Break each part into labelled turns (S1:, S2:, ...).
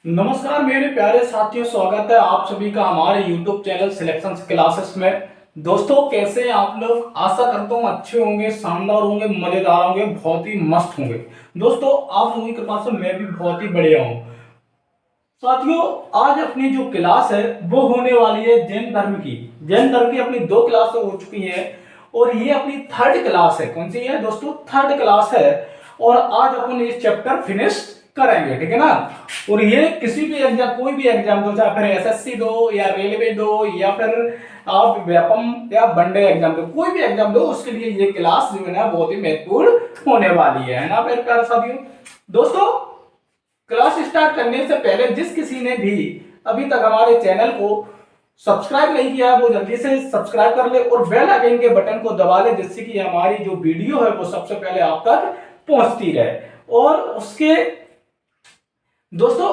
S1: नमस्कार मेरे प्यारे साथियों, स्वागत है आप सभी का हमारे YouTube चैनल सिलेक्शन क्लासेस में। दोस्तों कैसे हैं आप लोग? आशा करता हूँ अच्छे होंगे, शानदार होंगे, मजेदार होंगे, बहुत ही मस्त होंगे। दोस्तों आप लोगों की कृपा से मैं भी बहुत ही बढ़िया हूँ। साथियों आज अपनी जो क्लास है वो होने वाली है जैन धर्म की। जैन धर्म की अपनी दो क्लास हो चुकी हैं और ये अपनी थर्ड क्लास है। कौन सी है दोस्तों? थर्ड क्लास है। और आज अपन ये चैप्टर फिनिश करेंगे, ठीक है ना। और ये किसी भी एग्जाम, कोई भी एग्जाम दो, चाहे फिर एसएससी दो या रेलवे दो या फिर आप व्यापम या वनडे एग्जाम दो, कोई भी एग्जाम दो, उसके लिए ये क्लास जो है ना बहुत ही महत्वपूर्ण होने वाली है ना मेरे प्यारे साथियों। दोस्तों क्लास स्टार्ट करने से पहले जिस किसी ने भी अभी तक हमारे चैनल को सब्सक्राइब नहीं किया वो जल्दी से सब्सक्राइब कर ले और बेल आइकन के बटन को दबा ले, जिससे कि हमारी जो वीडियो है वो सबसे पहले आप तक पहुंचती रहे। और उसके दोस्तों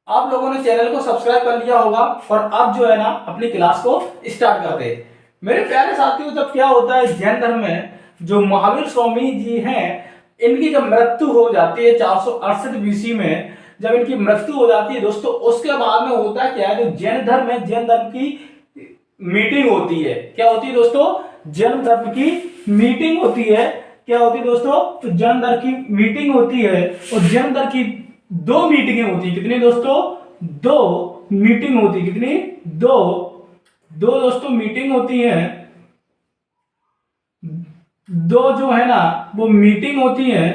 S1: आप लोगों ने चैनल को सब्सक्राइब कर लिया होगा और अब जो है ना अपनी क्लास को स्टार्ट करते हैं। मेरे प्यारे साथियों जब क्या होता है जैन धर्म में, जो महावीर स्वामी जी हैं इनकी जब मृत्यु हो जाती है 468 बीसी में, जब इनकी मृत्यु हो जाती है दोस्तों, उसके बाद में होता है क्या है, जो जैन धर्म है, जैन धर्म की मीटिंग होती है। क्या होती है दोस्तों? जैन धर्म की मीटिंग होती है। क्या होती है दोस्तों? तो जैन धर्म की मीटिंग होती है और जैन धर्म की दो मीटिंगें होती है। कितनी दोस्तों? दो मीटिंग होती है। कितनी? दो दो दोस्तों मीटिंग होती है। दो जो है ना वो मीटिंग होती है।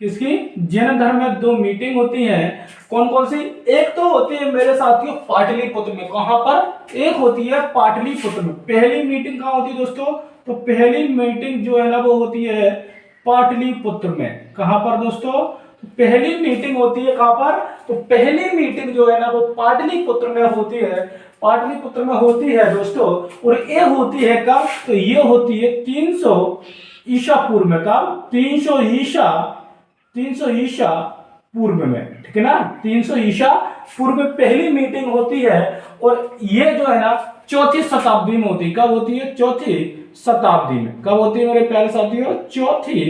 S1: किसकी? जैन धर्म में दो मीटिंग होती है। कौन कौन सी? एक तो होती है मेरे साथियों पाटलिपुत्र में। कहां पर? एक होती है पाटलिपुत्र में। पहली मीटिंग कहां होती है दोस्तों? तो पहली मीटिंग जो है ना वो होती है पाटलिपुत्र में। कहां पर दोस्तों? तो पहली मीटिंग होती है कहां पर? तो पहली मीटिंग जो है ना वो पाटलिपुत्र में होती है। पाटलिपुत्र में होती है दोस्तों। और ये होती है कब? तो ये होती है 300 ईसा पूर्व में। कब? 300 ईसा पूर्व में, ठीक है ना। 300 ईसा पूर्व में पहली मीटिंग होती है और ये जो है ना चौथी शताब्दी में होती है। कब होती है? चौथी शताब्दी में। कब होती है मेरे प्यारे साथियों? चौथी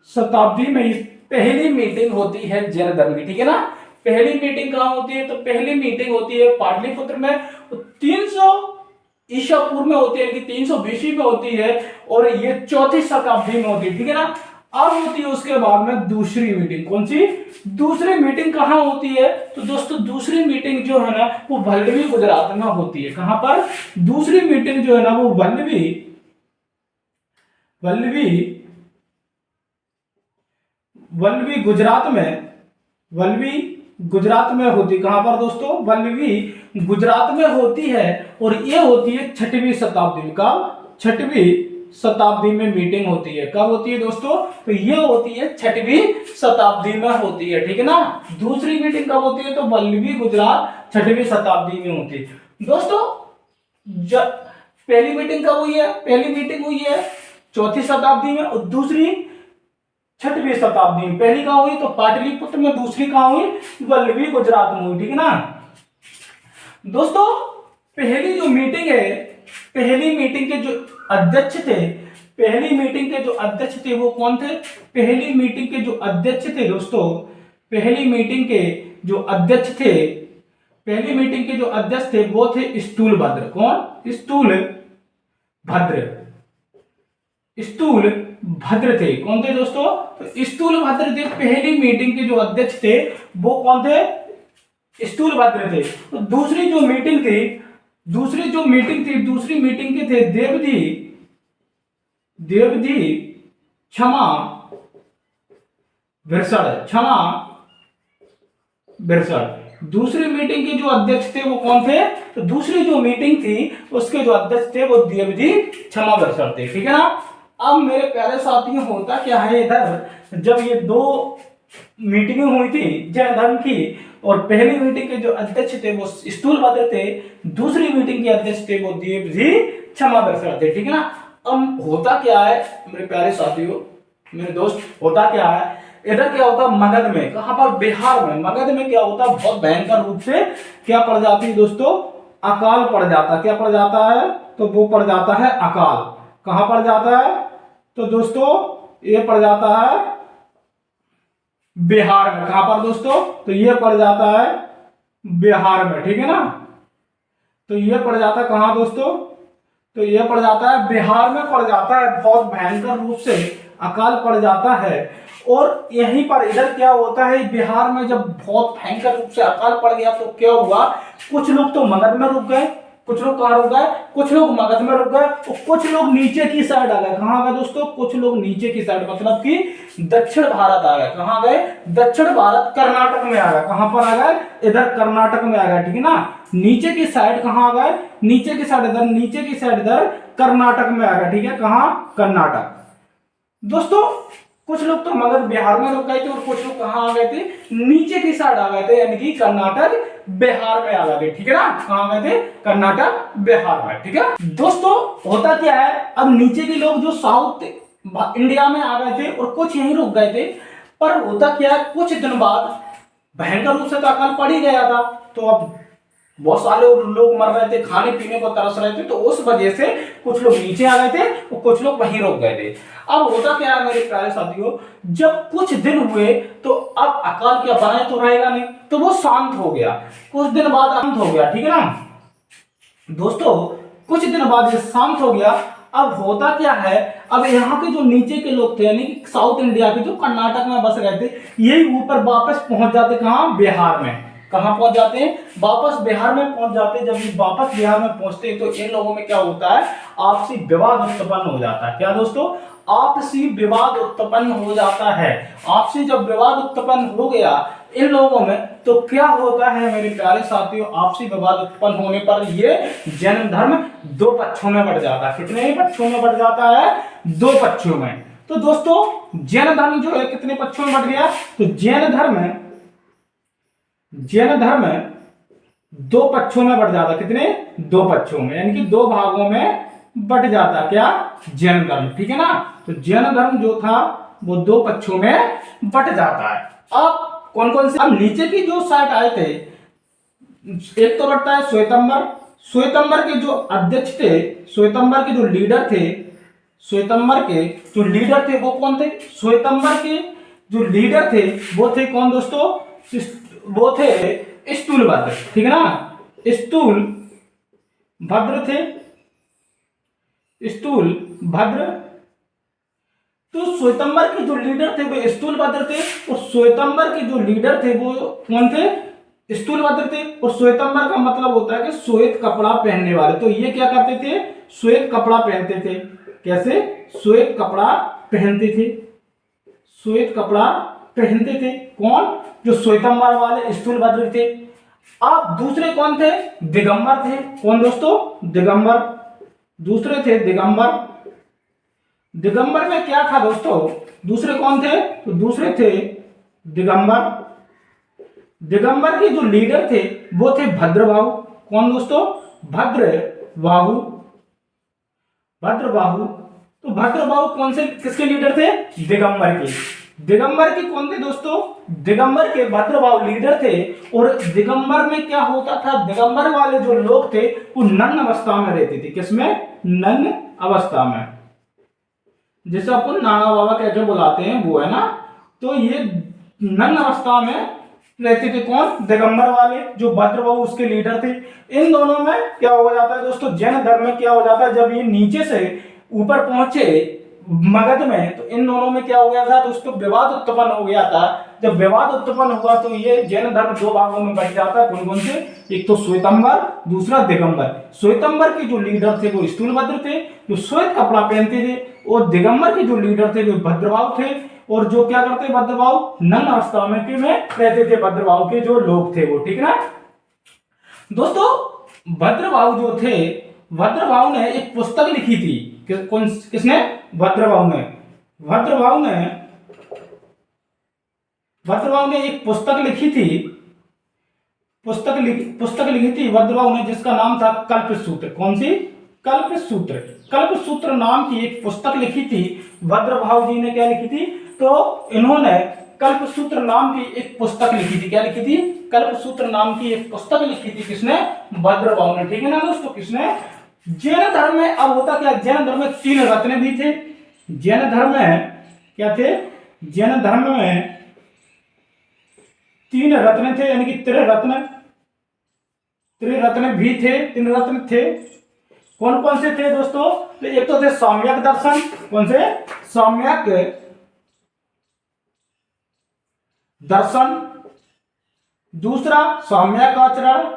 S1: शताब्दी में पहली मीटिंग होती है जैन धर्म की, ठीक है ना। पहली मीटिंग कहां होती है? तो पहली मीटिंग होती है पाटलिपुत्र में। 300 ईसा पूर्व में होती है कि 300 बीसी में होती है और ये चौथी शताब्दी में होती है, ठीक है ना। अब होती है उसके बाद में दूसरी मीटिंग। कौन सी? दूसरी मीटिंग कहां होती है? तो दोस्तों दूसरी मीटिंग जो है ना वो वल्लभी गुजरात में होती है। कहां पर? दूसरी मीटिंग जो है ना वो वल्लभी वल्लभी वल्लभी गुजरात में, वल्लभी गुजरात में होती। कहां पर दोस्तों? वल्लभी गुजरात में होती है और ये होती है छठवीं शताब्दी में। कब? छठवीं शताब्दी में मीटिंग होती है। कब होती है दोस्तों? तो ये होती है छठवीं शताब्दी में होती है, ठीक है ना। दूसरी मीटिंग कब होती है? तो वल्लभी गुजरात छठवीं शताब्दी में होती है दोस्तों। जब पहली मीटिंग कब हुई है? पहली मीटिंग हुई है चौथी शताब्दी में और दूसरी छठवीं शताब्दी में। पहली कहां हुई? तो पाटलिपुत्र में। दूसरी कहां हुई? वल्लभी गुजरात में हुई, ठीक है ना दोस्तों। पहली जो मीटिंग है, पहली मीटिंग के जो अध्यक्ष थे, पहली मीटिंग के जो अध्यक्ष थे वो कौन थे? पहली मीटिंग के जो अध्यक्ष थे दोस्तों, पहली मीटिंग के जो अध्यक्ष थे, पहली मीटिंग के जो अध्यक्ष थे वो थे स्थूल भद्र। कौन? स्थूल भद्र। स्थूल भद्र थे। कौन थे दोस्तों? तो स्थूल भद्र थे। पहली मीटिंग के जो अध्यक्ष थे वो कौन थे? स्थूल भद्र थे। तो दूसरी जो मीटिंग थी, दूसरी मीटिंग के थे देवधी देवधी क्षमा बिरसड़। दूसरी मीटिंग के जो अध्यक्ष थे वो कौन थे? तो दूसरी जो मीटिंग थी उसके जो अध्यक्ष थे वो देवधी क्षमा बिरसड़ थे, ठीक है ना। अब मेरे प्यारे साथियों होता क्या है इधर, जब ये दो मीटिंगें हुई थी जैन धर्म की और पहली मीटिंग के जो अध्यक्ष थे वो स्थूलभद्र थे, दूसरी मीटिंग के अध्यक्ष थे वो देवधी क्षमा बिरसड़ थे, ठीक है ना। अब होता क्या है मेरे प्यारे साथियों, मेरे दोस्त, होता क्या है इधर क्या होता मगध में। कहां पर? बिहार में। मगध में क्या होता? बहुत भयंकर रूप से क्या पड़ जाती है दोस्तों? अकाल पड़ जाता। क्या पड़ जाता है? तो वो पड़ जाता है अकाल। कहां पड़ जाता है? तो दोस्तों ये पड़ जाता है बिहार में। कहां पर दोस्तों? तो ये पड़ जाता है बिहार में, ठीक है ना। तो ये पड़ जाता है कहां दोस्तों? तो ये पड़ जाता है बिहार में पड़ जाता है। बहुत भयंकर रूप से अकाल पड़ जाता है। और यहीं पर इधर क्या होता है, बिहार में जब बहुत भयंकर रूप से अकाल पड़ गया तो क्या हुआ, कुछ लोग तो मगध में रुक गए, कुछ लोग कहां रुक गए, कुछ लोग मगध में रुक गए, और कुछ लोग नीचे की साइड आ गए। कहां गए दोस्तों? कुछ लोग नीचे की साइड, मतलब कि दक्षिण भारत आ गए। कहां गए? दक्षिण भारत, कर्नाटक में आ गए। कहां पर आ गए? इधर कर्नाटक में आ गए, ठीक है ना। नीचे की साइड कहां आ गए? नीचे की साइड इधर, नीचे की साइड इधर कर्नाटक में आ गए, ठीक है। कहां? कर्नाटक। दोस्तों कुछ लोग तो मगध बिहार में रुक गए थे और कुछ लोग कहां आ गए थे? नीचे की साइड आ गए थे, यानी कि कर्नाटक बिहार में आ गए थे, ठीक है ना। कहां गए थे? कर्नाटक बिहार में, ठीक है। दोस्तों होता क्या है, अब नीचे के लोग जो साउथ इंडिया में आ गए थे और कुछ यहीं रुक गए थे। पर होता क्या है, कुछ दिन बाद भयंकर रूप से तो अकाल पड़ ही गया था, तो अब बहुत सारे लोग मर रहे थे, खाने पीने को तरस रहे थे, तो उस वजह से कुछ लोग नीचे आ गए थे और कुछ लोग वहीं रुक गए थे। अब होता क्या है मेरे प्यारे साथियों, जब कुछ दिन हुए तो अब अकाल क्या बनाए तो रहेगा नहीं, तो वो शांत हो गया। कुछ दिन बाद शांत हो गया, ठीक है ना दोस्तों। कुछ दिन बाद ये शांत हो गया। अब होता क्या है, अब यहाँ के जो नीचे के लोग थे, यानी कि साउथ इंडिया के जो कर्नाटक में बस गए थे, यही ऊपर वापस पहुंच जाते कहां? बिहार में। कहां पहुंच जाते हैं? वापस बिहार में पहुंच जाते हैं। जब ये वापस बिहार में पहुंचते हैं तो इन लोगों में क्या होता है, आपसी विवाद उत्पन्न हो जाता है। क्या दोस्तों? आपसी विवाद उत्पन्न हो जाता है। आपसी जब विवाद उत्पन्न हो गया इन लोगों में, तो क्या होता है मेरे प्यारे साथियों, आपसी विवाद उत्पन्न होने पर ये जैन धर्म दो पक्षों में बढ़ जाता है। कितने पक्षों में बढ़ जाता है? दो पक्षों में। तो दोस्तों जैन धर्म जो है कितने पक्षों में बढ़ गया? तो जैन धर्म दो पक्षों में बढ़ जाता। कितने? दो पक्षों में, यानी कि दो भागों में बढ़ जाता। क्या? जैन धर्म, ठीक है ना। तो जैन धर्म जो था वो दो पक्षों में बट जाता है। अब कौन कौन से, अब नीचे की जो साइड आए थे, एक तो बढ़ता है श्वेतंबर। श्वेतंबर के जो अध्यक्ष थे, श्वेतंबर के जो लीडर थे, श्वेतंबर के जो लीडर थे वो कौन थे? श्वेतंबर के जो लीडर थे वो थे कौन दोस्तों? वो थे स्थूलभद्र, ठीक है ना। स्थूल भद्र थे, स्थूल भद्र। तो श्वेतंबर के जो लीडर थे वो स्थूलभद्र थे, और श्वेतंबर के जो लीडर थे वो कौन थे? स्थूलभद्र थे। और श्वेतंबर का मतलब होता है कि श्वेत कपड़ा पहनने वाले। तो ये क्या करते थे? श्वेत कपड़ा पहनते थे। कैसे? श्वेत कपड़ा पहनते थे, श्वेत कपड़ा पहनते थे। कौन? जो श्वेतंबर वाले स्थूलभद्र थे। अब दूसरे कौन थे? दिगंबर थे। कौन दोस्तों? दिगंबर। दूसरे थे दिगंबर। दिगंबर में क्या था दोस्तों? दूसरे कौन थे? तो दूसरे थे दिगंबर। दिगंबर के जो लीडर थे वो थे भद्रबाहु। कौन दोस्तों? भद्रबाहु। भद्रबाहु। तो भद्रबाहु कौन से, किसके लीडर थे? दिगंबर के। दिगंबर के कौन थे दोस्तों? दिगंबर के भद्रबाहु लीडर थे। और दिगंबर में क्या होता था, दिगंबर वाले जो लोग थे वो नग्न अवस्था में रहते थे। किसमें? नग्न अवस्था में, जैसे अपन नाना बाबा कह के बुलाते हैं वो, है ना। तो ये नग्न अवस्था में रहते थे। कौन? दिगंबर वाले, जो भद्रबाहु उसके लीडर थे। इन दोनों में क्या हो जाता है दोस्तों? जैन धर्म में क्या हो जाता है, जब ये नीचे से ऊपर पहुंचे मगध में, तो इन दोनों में क्या हो गया था दोस्तों? विवाद उत्पन्न हो गया था। जब विवाद उत्पन्न हुआ तो ये जैन धर्म दो भागों में बढ़ जाता है। कौन कौन से? एक तो श्वेतंबर, दूसरा दिगंबर। श्वेतंबर के जो लीडर थे वो स्थूलभद्र थे, जो श्वेत कपड़ा पहनते थे। और दिगंबर के जो लीडर थे वो भद्रबाहु थे। और जो क्या करते भद्रबाहु? नग्न अवस्था में रहते थे भद्रबाहु के जो लोग थे वो, ठीक ना दोस्तों। भद्रबाहु जो थे, भद्रबाहु ने एक पुस्तक लिखी थी। किसने? भद्रबाहु ने। भद्रबाहु ने एक पुस्तक लिखी थी। पुस्तक लिखी थी भद्रबाहु ने, जिसका नाम था कल्पसूत्र। कौन सी? कल्पसूत्र। कल्पसूत्र नाम की एक पुस्तक लिखी थी भद्रबाहु जी ने। क्या लिखी थी? तो इन्होंने कल्पसूत्र नाम की एक पुस्तक लिखी थी। क्या लिखी थी? कल्पसूत्र नाम की एक पुस्तक लिखी थी। किसने? भद्रबाहु ने, ठीक है ना दोस्तों। किसने? जैन धर्म में अब होता क्या, जैन धर्म में तीन रत्न भी थे। जैन धर्म में क्या थे? जैन धर्म में तीन रत्न थे, यानी कि त्रिरत्न, त्रिरत्न भी थे, तीन रत्न थे। कौन कौन से थे दोस्तों? तो एक तो थे सम्यक दर्शन। कौन से? सम्यक दर्शन। दूसरा सम्यक आचरण,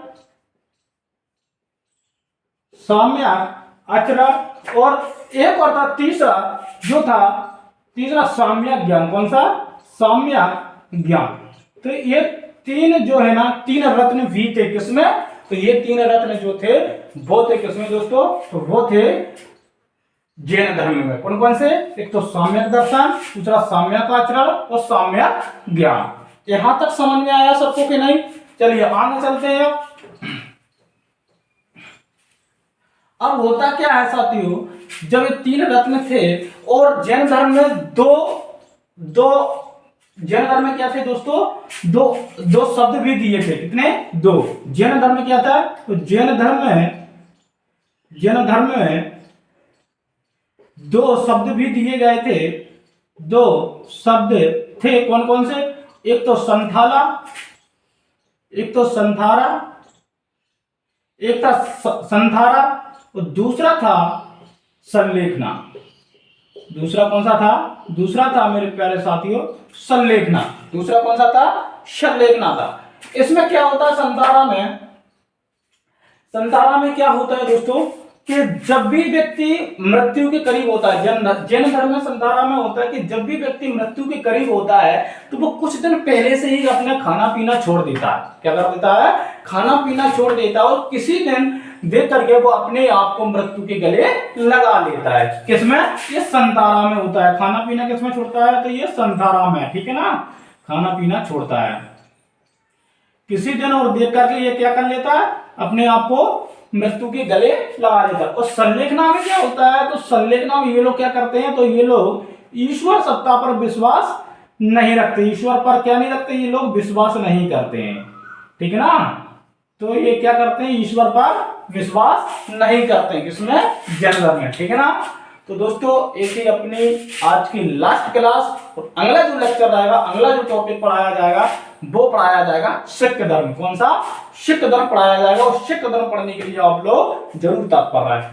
S1: सम्यक आचरण। और एक और था तीसरा, जो था तीसरा सम्यक ज्ञान। कौन सा? सम्यक ज्ञान। तो ये तीन जो है ना, तीन रत्न भी थे किसमें? तो ये तीन रत्न जो थे वो थे किसमें दोस्तों? तो वो थे जैन धर्म में। कौन कौन से? एक तो सम्यक दर्शन, दूसरा सम्यक आचरण और सम्यक ज्ञान। यहां तक समझ में आया सबको कि नहीं? चलिए आगे चलते हैं। अब होता क्या है साथियों, जब ये तीन रत्न थे और जैन धर्म में दो दो जैन धर्म में क्या थे दोस्तों? दो दो शब्द भी दिए थे। कितने? दो। जैन धर्म में क्या था? तो जैन धर्म में दो शब्द भी दिए गए थे। दो शब्द थे। कौन कौन से? एक तो संथाला, एक तो संथारा, एक था संथारा और दूसरा था संलेखना। दूसरा कौन सा था? दूसरा था मेरे प्यारे साथियों संलेखना। दूसरा कौन सा था? संलेखना था। इसमें क्या होता है संथारा में? संथारा में क्या होता है दोस्तों कि जब भी व्यक्ति मृत्यु के करीब होता है, जैन धर्म में संथारा में होता है कि जब भी व्यक्ति मृत्यु के करीब होता है तो वो कुछ दिन पहले से ही अपना खाना पीना छोड़ देता है। क्या कर देता है? खाना पीना छोड़ देता है और किसी दिन देख करके वो अपने आप को मृत्यु के गले लगा लेता है। किसमें? ये संथारा में होता है। खाना पीना किसमें छोड़ता है? तो ये संथारा में, ठीक है ना, खाना पीना छोड़ता है किसी दिन और देख करके ये क्या कर लेता है? अपने आप को मृत्यु के गले लगा देता है। और संलेखना में क्या होता है? तो संलेखना में ये लोग क्या करते हैं? तो ये लोग ईश्वर सत्ता पर विश्वास नहीं रखते। ईश्वर पर क्या नहीं रखते? ये लोग विश्वास नहीं करते हैं, ठीक है ना। तो ये क्या करते हैं? ईश्वर पर विश्वास नहीं करते हैं। किसमें? जैन धर्म में, ठीक है ना। तो दोस्तों एक ही अपनी आज की लास्ट क्लास, और अगला जो लेक्चर रहेगा, अगला जो टॉपिक पढ़ाया जाएगा वो पढ़ाया जाएगा सिख धर्म। कौन सा? सिख धर्म पढ़ाया जाएगा। और सिख धर्म पढ़ने के लिए आप लोग जरूर तत्पर रहें।